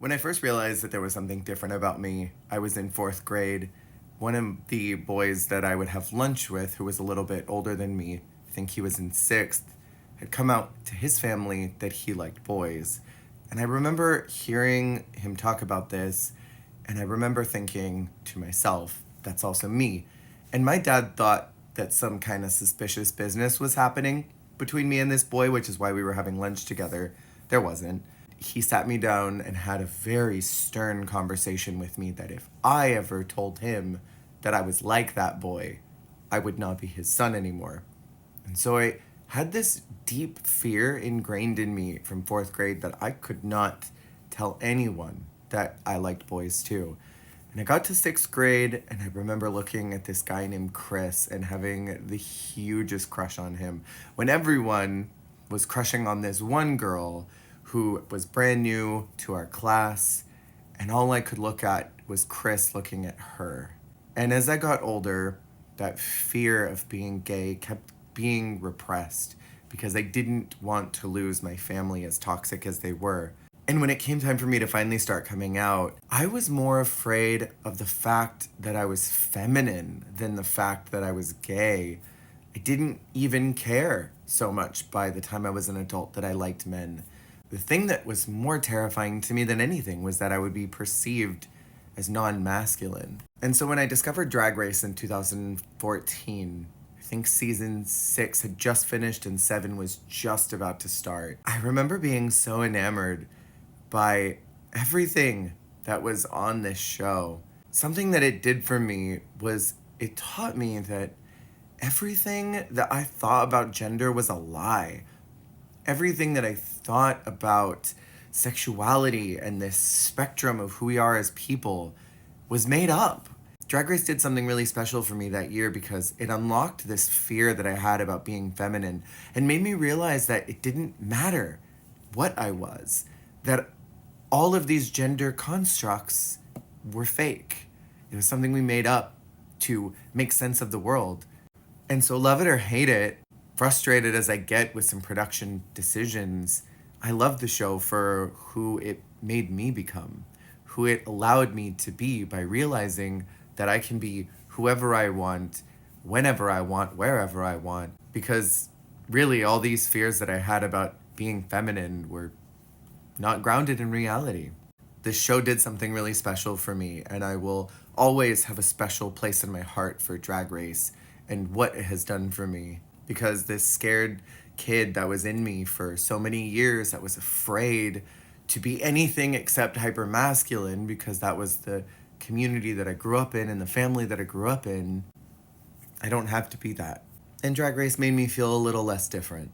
When I first realized that there was something different about me, I was in fourth grade. One of the boys that I would have lunch with, who was a little bit older than me, I think he was in sixth, had come out to his family that he liked boys. And I remember hearing him talk about this, and I remember thinking to myself, that's also me. And my dad thought that some kind of suspicious business was happening between me and this boy, which is why we were having lunch together. There wasn't. He sat me down and had a very stern conversation with me that if I ever told him that I was like that boy, I would not be his son anymore. And so I had this deep fear ingrained in me from fourth grade that I could not tell anyone that I liked boys too. And I got to sixth grade, and I remember looking at this guy named Chris and having the hugest crush on him when everyone was crushing on this one girl who was brand new to our class, and all I could look at was Chris looking at her. And as I got older, that fear of being gay kept being repressed because I didn't want to lose my family as toxic as they were. And when it came time for me to finally start coming out, I was more afraid of the fact that I was feminine than the fact that I was gay. I didn't even care so much by the time I was an adult that I liked men. The thing that was more terrifying to me than anything was that I would be perceived as non-masculine. And so when I discovered Drag Race in 2014, I think season 6 had just finished and 7 was just about to start. I remember being so enamored by everything that was on this show. Something that it did for me was it taught me that everything that I thought about gender was a lie. Everything that I thought about sexuality and this spectrum of who we are as people was made up. Drag Race did something really special for me that year because it unlocked this fear that I had about being feminine and made me realize that it didn't matter what I was, that all of these gender constructs were fake. It was something we made up to make sense of the world. And so, love it or hate it, frustrated as I get with some production decisions, I love the show for who it made me become, who it allowed me to be by realizing that I can be whoever I want, whenever I want, wherever I want. Because really, all these fears that I had about being feminine were not grounded in reality. This show did something really special for me, and I will always have a special place in my heart for Drag Race and what it has done for me. Because this scared kid that was in me for so many years that was afraid to be anything except hypermasculine because that was the community that I grew up in and the family that I grew up in, I don't have to be that. And Drag Race made me feel a little less different.